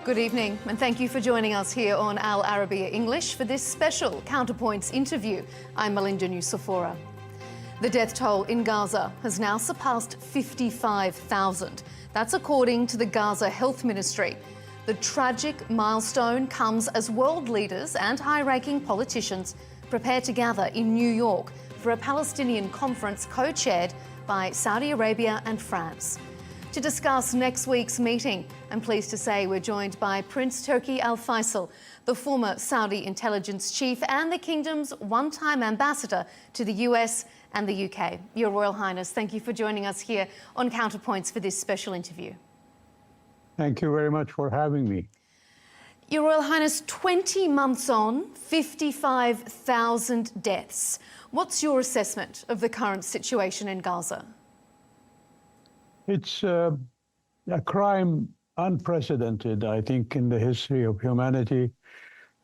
Good evening, and thank you for joining us here on Al Arabiya English for this special CounterPoints interview. I'm Melinda Nusafora. The death toll in Gaza has now surpassed 55,000. That's according to the Gaza Health Ministry. The tragic milestone comes as world leaders and high-ranking politicians prepare to gather in New York for a Palestinian conference co-chaired by Saudi Arabia and France. To discuss next week's meeting, I'm pleased to say we're joined by Prince Turki Al-Faisal, the former Saudi intelligence chief and the kingdom's one-time ambassador to the US and the UK. Your Royal Highness, thank you for joining us here on CounterPoints for this special interview. Thank you very much for having me. Your Royal Highness, 20 months on, 55,000 deaths. What's your assessment of the current situation in Gaza? It's a crime unprecedented, I think, in the history of humanity.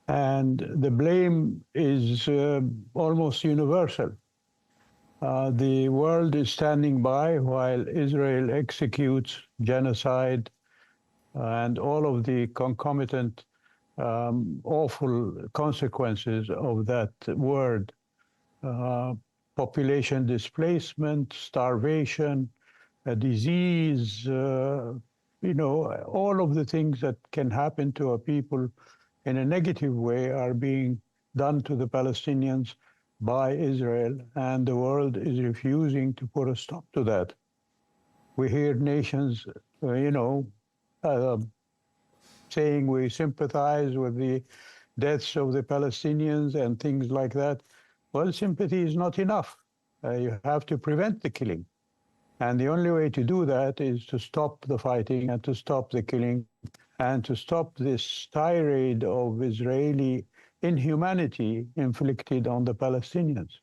And the blame is almost universal. The world is standing by while Israel executes genocide and all of the concomitant awful consequences of that word. Population displacement, starvation, a disease, all of the things that can happen to a people in a negative way are being done to the Palestinians by Israel, and the world is refusing to put a stop to that. We hear nations, saying we sympathize with the deaths of the Palestinians and things like that. Well, sympathy is not enough. You have to prevent the killing. And the only way to do that is to stop the fighting and to stop the killing and to stop this tirade of Israeli inhumanity inflicted on the Palestinians.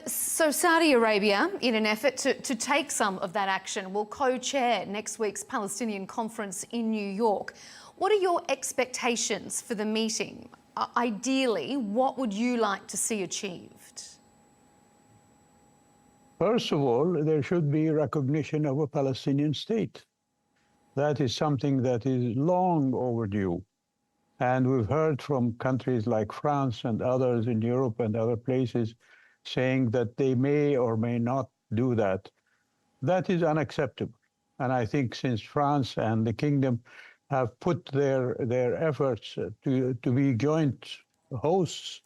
So Saudi Arabia, in an effort to take some of that action, will co-chair next week's Palestinian conference in New York. What are your expectations for the meeting? Ideally, what would you like to see achieved? First of all, there should be recognition of a Palestinian state. That is something that is long overdue. And we've heard from countries like France and others in Europe and other places saying that they may or may not do that. That is unacceptable. And I think since France and the kingdom have put their efforts to be joint hosts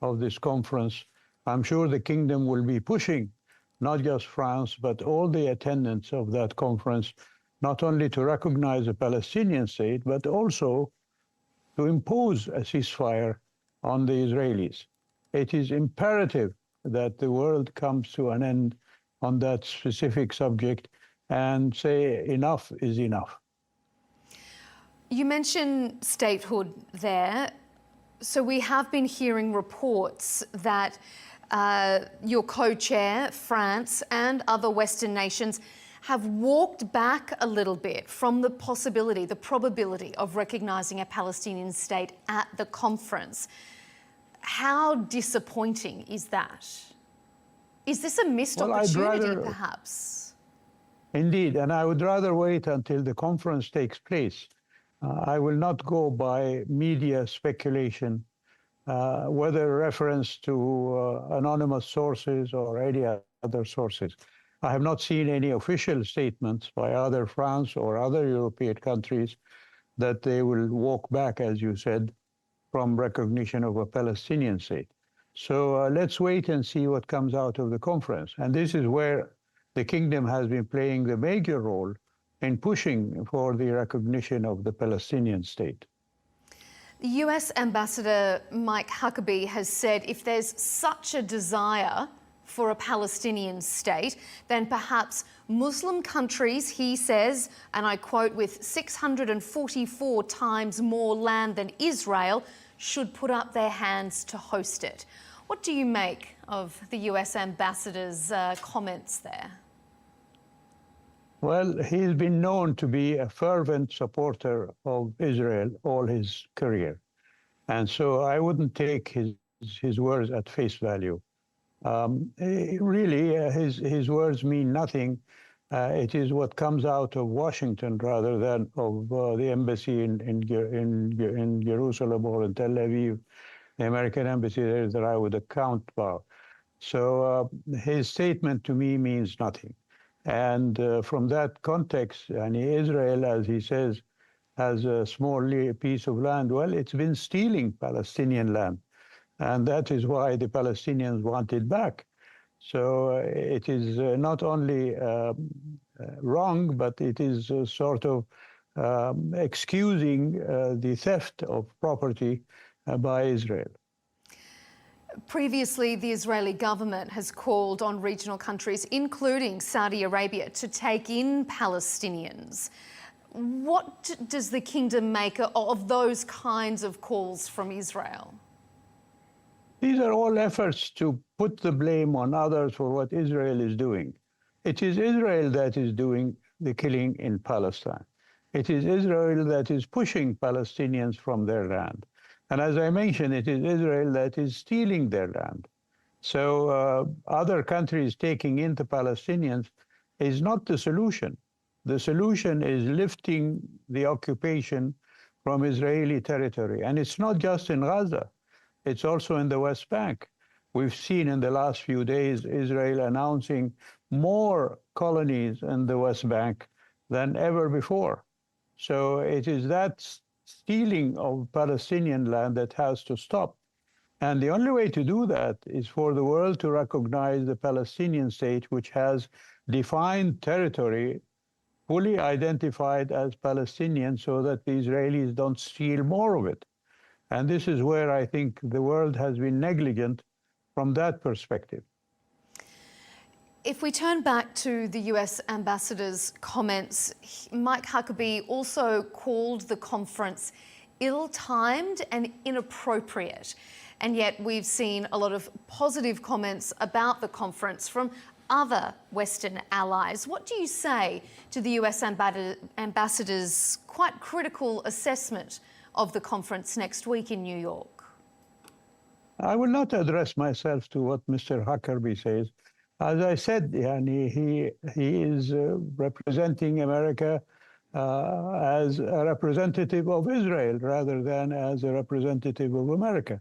of this conference, I'm sure the kingdom will be pushing not just France, but all the attendants of that conference, not only to recognize a Palestinian state, but also to impose a ceasefire on the Israelis. It is imperative that the world comes to an end on that specific subject and say enough is enough. You mentioned statehood there. So we have been hearing reports that your co-chair, France, and other Western nations have walked back a little bit from the possibility, the probability of recognising a Palestinian state at the conference. How disappointing is that? Is this a missed opportunity, perhaps? Indeed, and I would rather wait until the conference takes place. I will not go by media speculation, whether reference to anonymous sources or any other sources. I have not seen any official statements by either France or other European countries that they will walk back, as you said, from recognition of a Palestinian state. So let's wait and see what comes out of the conference. And this is where the kingdom has been playing the major role in pushing for the recognition of the Palestinian state. The US Ambassador Mike Huckabee has said if there's such a desire for a Palestinian state, then perhaps Muslim countries, he says, and I quote, with 644 times more land than Israel, should put up their hands to host it. What do you make of the US Ambassador's comments there? Well, he's been known to be a fervent supporter of Israel all his career. And so I wouldn't take his words at face value. Really, his words mean nothing It is what comes out of Washington rather than of the embassy in Jerusalem or in Tel Aviv, the American embassy there that I would account for. So his statement to me means nothing. And from that context, and Israel, as he says, has a small piece of land. Well, it's been stealing Palestinian land. And that is why the Palestinians want it back. So it is not only wrong, but it is sort of excusing the theft of property by Israel. Previously, the Israeli government has called on regional countries, including Saudi Arabia, to take in Palestinians. What does the kingdom make of those kinds of calls from Israel? These are all efforts to put the blame on others for what Israel is doing. It is Israel that is doing the killing in Palestine. It is Israel that is pushing Palestinians from their land. And as I mentioned, it is Israel that is stealing their land. So other countries taking in the Palestinians is not the solution. The solution is lifting the occupation from Israeli territory. And it's not just in Gaza. It's also in the West Bank. We've seen in the last few days Israel announcing more colonies in the West Bank than ever before. So it is that stealing of Palestinian land that has to stop. And the only way to do that is for the world to recognize the Palestinian state, which has defined territory fully identified as Palestinian so that the Israelis don't steal more of it. And this is where I think the world has been negligent from that perspective. If we turn back to the US ambassador's comments, Mike Huckabee also called the conference ill-timed and inappropriate. And yet we've seen a lot of positive comments about the conference from other Western allies. What do you say to the US ambassador's quite critical assessment of the conference next week in New York? I will not address myself to what Mr. Huckabee says. As I said, he is representing America as a representative of Israel rather than as a representative of America.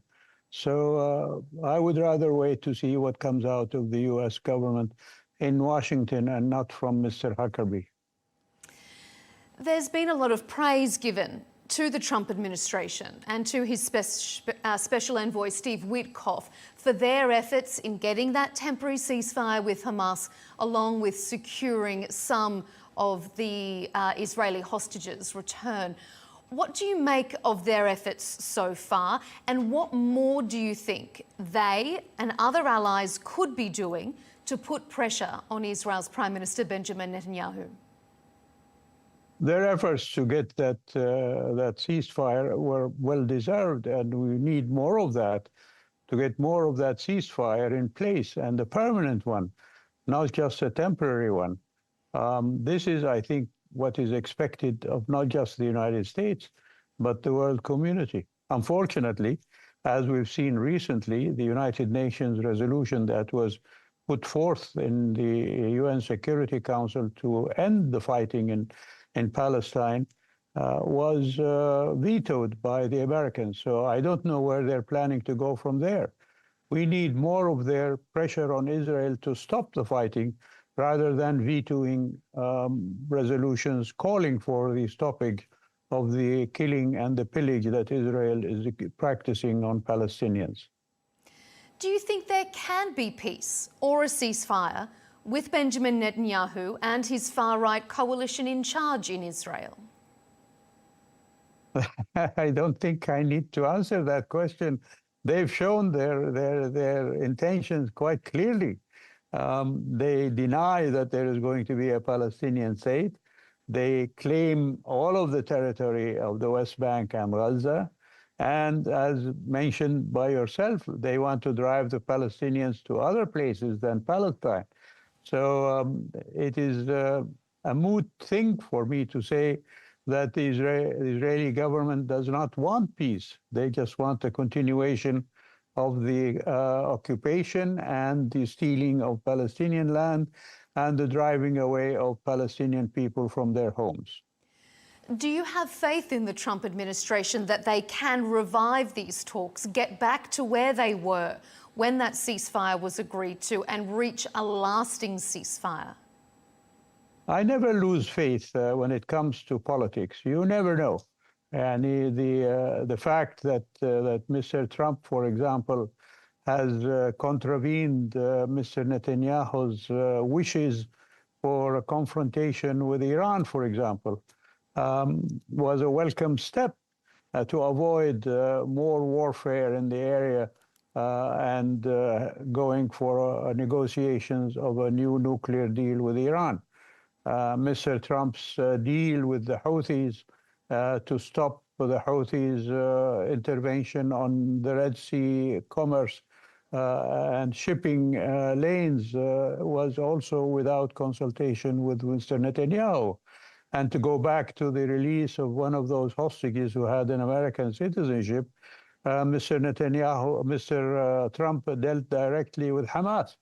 So I would rather wait to see what comes out of the US government in Washington and not from Mr. Huckabee. There's been a lot of praise given to the Trump administration and to his special envoy, Steve Witkoff, for their efforts in getting that temporary ceasefire with Hamas, along with securing some of the Israeli hostages' return. What do you make of their efforts so far, and what more do you think they and other allies could be doing to put pressure on Israel's Prime Minister Benjamin Netanyahu? Their efforts to get that ceasefire were well-deserved, and we need more of that to get more of that ceasefire in place, and a permanent one, not just a temporary one. This is, I think, what is expected of not just the United States, but the world community. Unfortunately, as we've seen recently, the United Nations resolution that was put forth in the UN Security Council to end the fighting in Palestine was vetoed by the Americans. So I don't know where they're planning to go from there. We need more of their pressure on Israel to stop the fighting rather than vetoing resolutions calling for the stopping of the killing and the pillage that Israel is practicing on Palestinians. Do you think there can be peace or a ceasefire with Benjamin Netanyahu and his far-right coalition in charge in Israel? I don't think I need to answer that question. They've shown their intentions quite clearly. They deny that there is going to be a Palestinian state. They claim all of the territory of the West Bank and Gaza. And as mentioned by yourself, they want to drive the Palestinians to other places than Palestine. So it is a moot thing for me to say that the Israeli government does not want peace. They just want a continuation of the occupation and the stealing of Palestinian land and the driving away of Palestinian people from their homes. Do you have faith in the Trump administration that they can revive these talks, get back to where they were when that ceasefire was agreed to, and reach a lasting ceasefire? I never lose faith when it comes to politics. You never know. And the fact that Mr. Trump, for example, has contravened Mr. Netanyahu's wishes for a confrontation with Iran, for example, was a welcome step to avoid more warfare in the area and going for negotiations of a new nuclear deal with Iran. Mr. Trump's deal with the Houthis to stop the Houthis' intervention on the Red Sea commerce and shipping lanes was also without consultation with Mr. Netanyahu. And to go back to the release of one of those hostages who had an American citizenship, Mr. Trump dealt directly with Hamas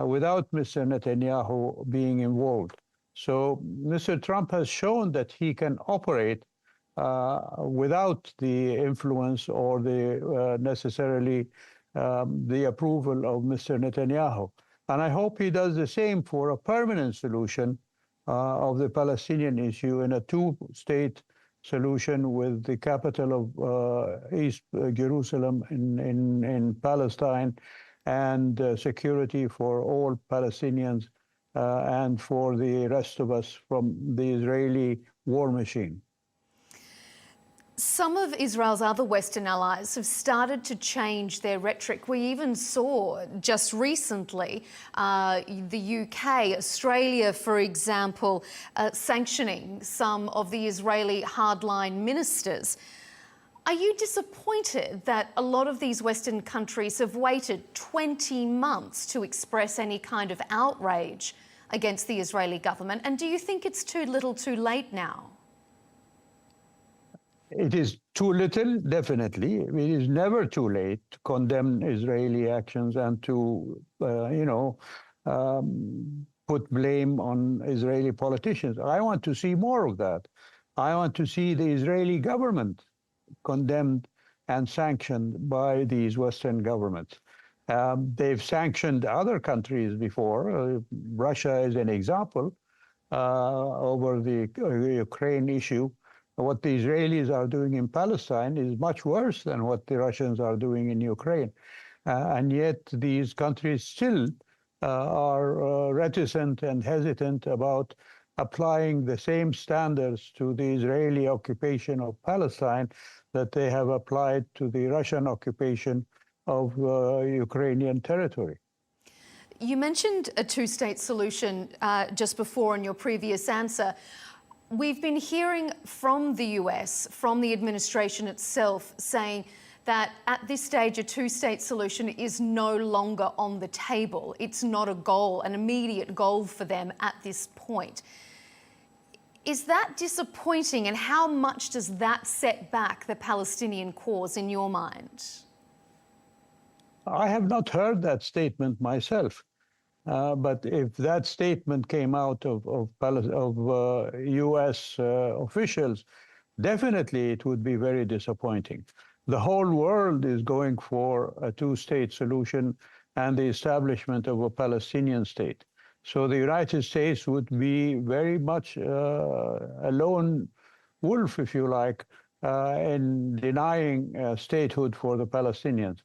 without Mr. Netanyahu being involved. So Mr. Trump has shown that he can operate without the influence or the necessarily the approval of Mr. Netanyahu. And I hope he does the same for a permanent solution of the Palestinian issue in a two-state solution with the capital of East Jerusalem in Palestine and security for all Palestinians and for the rest of us from the Israeli war machine. Some of Israel's other Western allies have started to change their rhetoric. We even saw just recently the UK, Australia, for example, sanctioning some of the Israeli hardline ministers. Are you disappointed that a lot of these Western countries have waited 20 months to express any kind of outrage against the Israeli government? And do you think it's too little too late now? It is too little, definitely. It is never too late to condemn Israeli actions and to, put blame on Israeli politicians. I want to see more of that. I want to see the Israeli government condemned and sanctioned by these Western governments. They've sanctioned other countries before. Russia is an example over the Ukraine issue. What the Israelis are doing in Palestine is much worse than what the Russians are doing in Ukraine. And yet these countries still are reticent and hesitant about applying the same standards to the Israeli occupation of Palestine that they have applied to the Russian occupation of Ukrainian territory. You mentioned a two-state solution just before in your previous answer. We've been hearing from the US, from the administration itself, saying that at this stage a two-state solution is no longer on the table. It's not a goal, an immediate goal for them at this point. Is that disappointing, and how much does that set back the Palestinian cause in your mind? I have not heard that statement myself. But if that statement came out of U.S. Officials, definitely it would be very disappointing. The whole world is going for a two-state solution and the establishment of a Palestinian state. So the United States would be very much a lone wolf, if you like, in denying statehood for the Palestinians.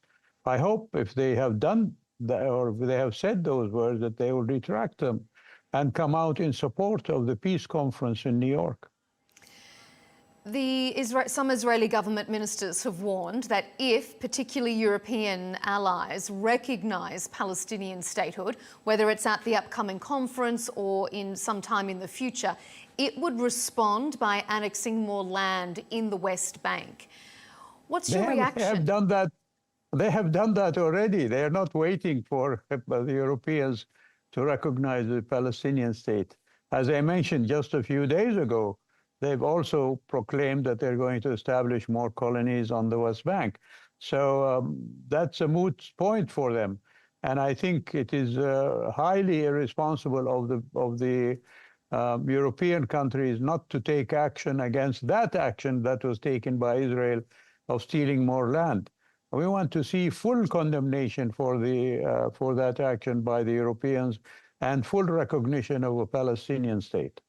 I hope if they have done or if they have said those words, that they will retract them and come out in support of the peace conference in New York. Some Israeli government ministers have warned that if particularly European allies recognise Palestinian statehood, whether it's at the upcoming conference or in some time in the future, it would respond by annexing more land in the West Bank. What's your reaction? They have done that. They have done that already. They are not waiting for the Europeans to recognize the Palestinian state. As I mentioned just a few days ago, they've also proclaimed that they're going to establish more colonies on the West Bank. So that's a moot point for them. And I think it is highly irresponsible of the European countries not to take action against that action that was taken by Israel of stealing more land. We want to see full condemnation for that action by the Europeans and full recognition of a Palestinian state.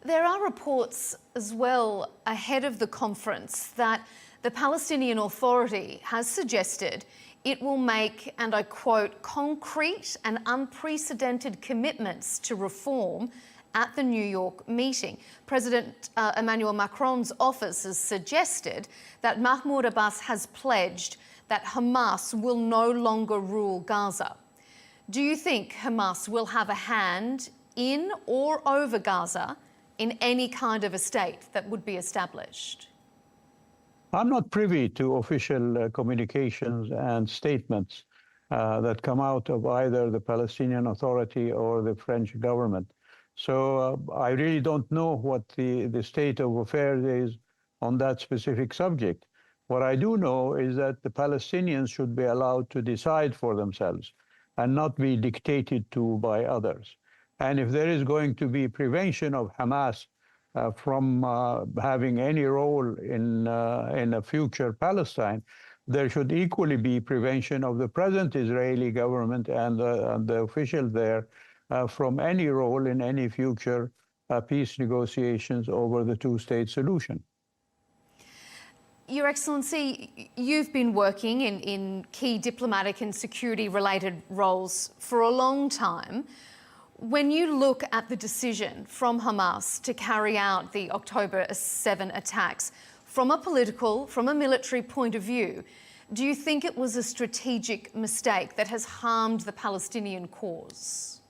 There are reports as well ahead of the conference that the Palestinian Authority has suggested it will make, and I quote, concrete and unprecedented commitments to reform at the New York meeting. President Emmanuel Macron's office has suggested that Mahmoud Abbas has pledged that Hamas will no longer rule Gaza. Do you think Hamas will have a hand in or over Gaza in any kind of a state that would be established? I'm not privy to official communications and statements that come out of either the Palestinian Authority or the French government. So I really don't know what the state of affairs is on that specific subject. What I do know is that the Palestinians should be allowed to decide for themselves and not be dictated to by others. And if there is going to be prevention of Hamas from having any role in a future Palestine, there should equally be prevention of the present Israeli government and the officials there from any role in any future peace negotiations over the two-state solution. Your Excellency, you've been working in key diplomatic and security-related roles for a long time. When you look at the decision from Hamas to carry out the October 7 attacks, from a political, from a military point of view, do you think it was a strategic mistake that has harmed the Palestinian cause?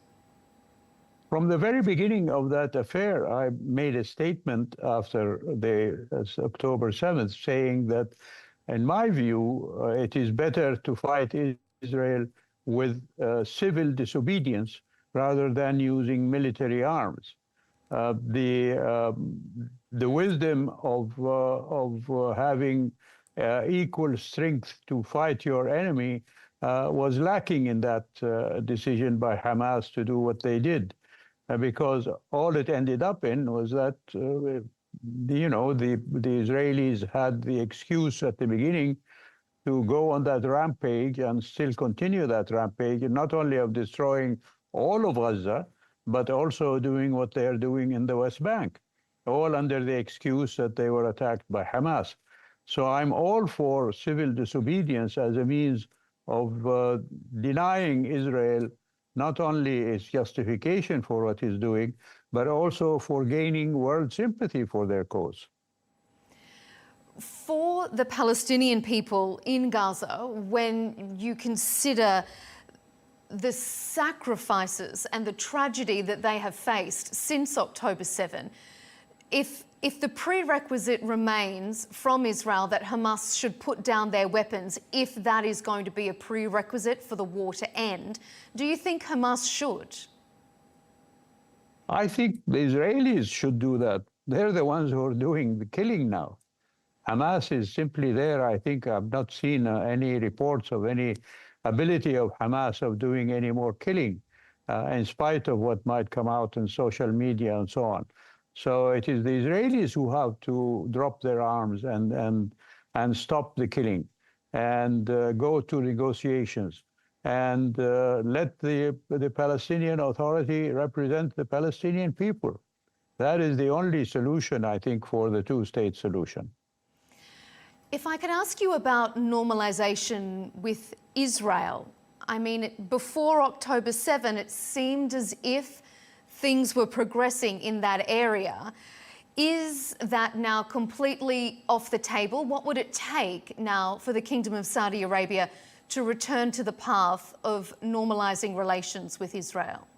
From the very beginning of that affair, I made a statement after the October 7th saying that, in my view, it is better to fight Israel with civil disobedience rather than using military arms. The wisdom of having equal strength to fight your enemy was lacking in that decision by Hamas to do what they did. Because all it ended up in was that, the Israelis had the excuse at the beginning to go on that rampage and still continue that rampage, and not only of destroying all of Gaza, but also doing what they are doing in the West Bank, all under the excuse that they were attacked by Hamas. So I'm all for civil disobedience as a means of denying Israel not only its justification for what it's doing, but also for gaining world sympathy for their cause. For the Palestinian people in Gaza, when you consider the sacrifices and the tragedy that they have faced since October 7, if the prerequisite remains from Israel that Hamas should put down their weapons, if that is going to be a prerequisite for the war to end, do you think Hamas should? I think the Israelis should do that. They're the ones who are doing the killing now. Hamas is simply there. I think I've not seen any reports of any ability of Hamas of doing any more killing, in spite of what might come out in social media and so on. So it is the Israelis who have to drop their arms and stop the killing and go to negotiations and let the Palestinian Authority represent the Palestinian people. That is the only solution, I think, for the two-state solution. If I could ask you about normalization with Israel. I mean, before October 7, it seemed as if things were progressing in that area. Is that now completely off the table? What would it take now for the Kingdom of Saudi Arabia to return to the path of normalizing relations with Israel?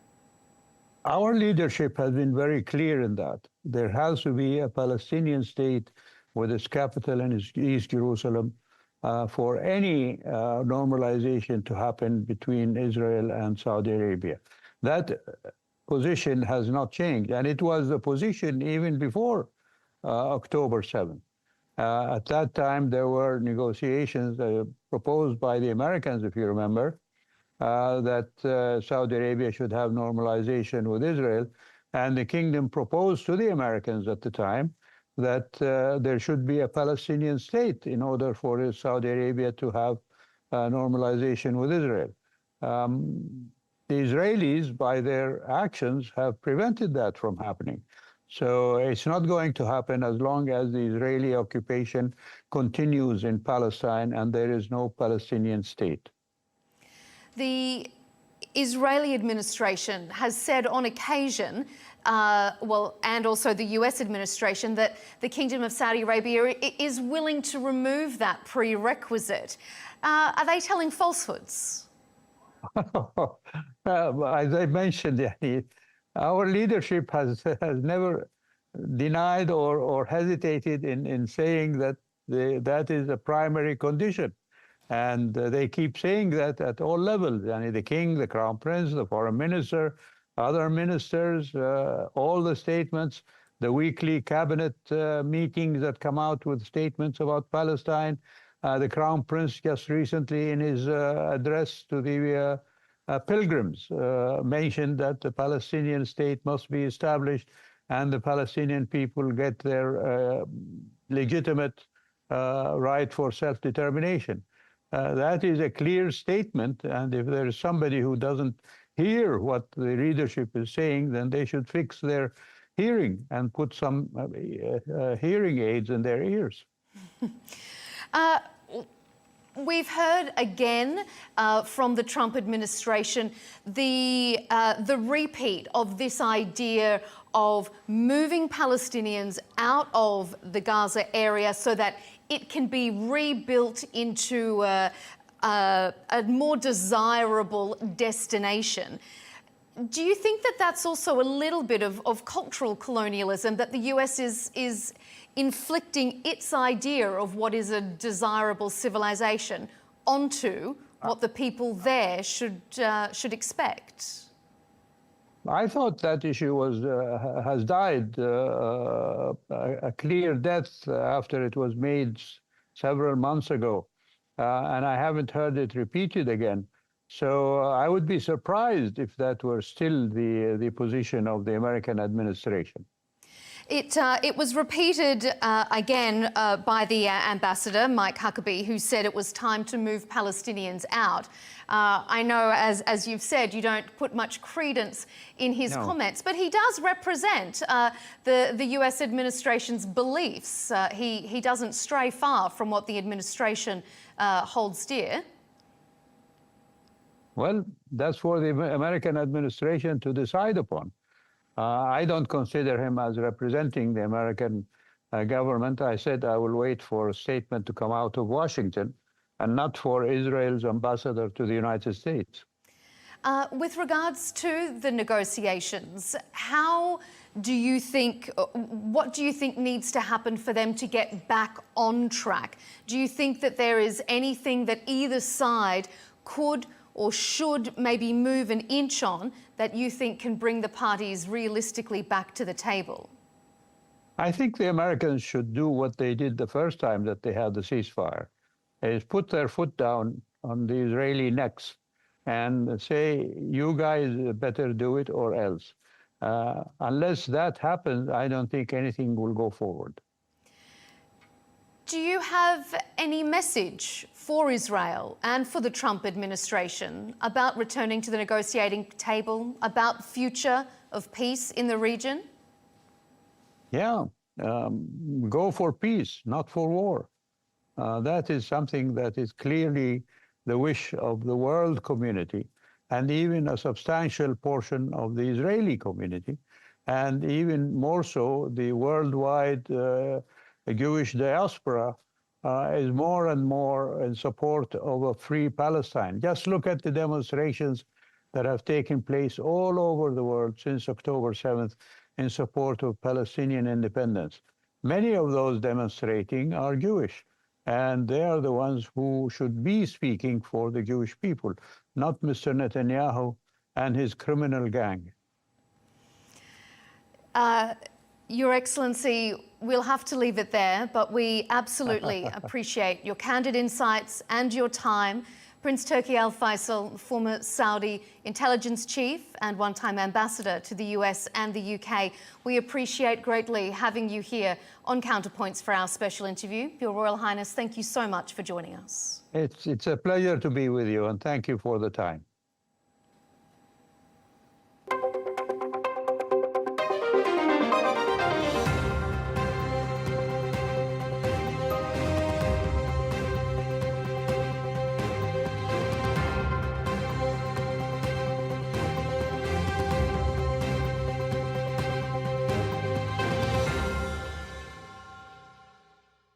Our leadership has been very clear in that. There has to be a Palestinian state with its capital in East Jerusalem for any normalization to happen between Israel and Saudi Arabia. That position has not changed, and it was the position even before October 7. At that time, there were negotiations proposed by the Americans, if you remember, that Saudi Arabia should have normalization with Israel. And the kingdom proposed to the Americans at the time that there should be a Palestinian state in order for Saudi Arabia to have normalization with Israel. The Israelis, by their actions, have prevented that from happening. So it's not going to happen as long as the Israeli occupation continues in Palestine and there is no Palestinian state. The Israeli administration has said on occasion, and also the US administration, that the Kingdom of Saudi Arabia is willing to remove that prerequisite. Are they telling falsehoods? As I mentioned, our leadership has never denied or hesitated in saying that that is a primary condition. And they keep saying that at all levels. The king, the crown prince, the foreign minister, other ministers, all the statements, the weekly cabinet meetings that come out with statements about Palestine. The crown prince just recently in his address to the pilgrims mentioned that the Palestinian state must be established and the Palestinian people get their legitimate right for self-determination. That is a clear statement, and if there is somebody who doesn't hear what the leadership is saying, then they should fix their hearing and put some hearing aids in their ears. We've heard again from the Trump administration the repeat of this idea of moving Palestinians out of the Gaza area so that it can be rebuilt into a more desirable destination. Do you think that that's also a little bit of cultural colonialism, that the US is inflicting its idea of what is a desirable civilization onto what the people there should expect? I thought that issue has died a clear death after it was made several months ago, and I haven't heard it repeated again. So I would be surprised if that were still the position of the American administration. It was repeated again by the ambassador, Mike Huckabee, who said it was time to move Palestinians out. I know, as you've said, you don't put much credence in his comments, but he does represent the US administration's beliefs. He doesn't stray far from what the administration holds dear. Well, that's for the American administration to decide upon. I don't consider him as representing the American government. I said I will wait for a statement to come out of Washington and not for Israel's ambassador to the United States. With regards to the negotiations, how do you think, what do you think needs to happen for them to get back on track? Do you think that there is anything that either side could or should maybe move an inch on that you think can bring the parties realistically back to the table? I think the Americans should do what they did the first time that they had the ceasefire, is put their foot down on the Israeli necks and say, you guys better do it or else. Unless that happens, I don't think anything will go forward. Do you have any message for Israel and for the Trump administration about returning to the negotiating table, about future of peace in the region? Yeah, go for peace, not for war. That is something that is clearly the wish of the world community, and even a substantial portion of the Israeli community, and even more so the worldwide Jewish diaspora is more and more in support of a free Palestine. Just look at the demonstrations that have taken place all over the world since October 7th in support of Palestinian independence. Many of those demonstrating are Jewish, and they are the ones who should be speaking for the Jewish people, not Mr. Netanyahu and his criminal gang. Your Excellency, we'll have to leave it there, but we absolutely appreciate your candid insights and your time. Prince Turki Al-Faisal, former Saudi intelligence chief and one-time ambassador to the US and the UK, we appreciate greatly having you here on CounterPoints for our special interview. Your Royal Highness, thank you so much for joining us. It's a pleasure to be with you, and thank you for the time.